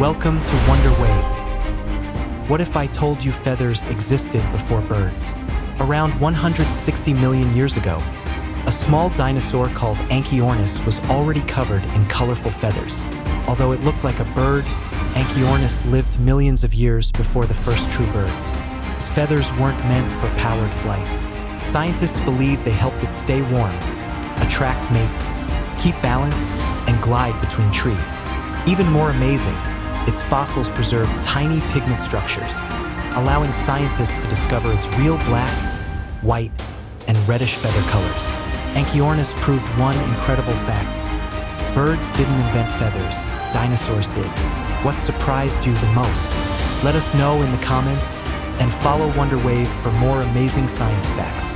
Welcome to Wonderwave. What if I told you feathers existed before birds? Around 160 million years ago, a small dinosaur called Anchiornis was already covered in colorful feathers. Although it looked like a bird, Anchiornis lived millions of years before the first true birds. Its feathers weren't meant for powered flight. Scientists believe they helped it stay warm, attract mates, keep balance, and glide between trees. Even more amazing, its fossils preserve tiny pigment structures, allowing scientists to discover its real black, white, and reddish feather colors. Anchiornis proved one incredible fact. Birds didn't invent feathers, dinosaurs did. What surprised you the most? Let us know in the comments, and follow Wonderwave for more amazing science facts.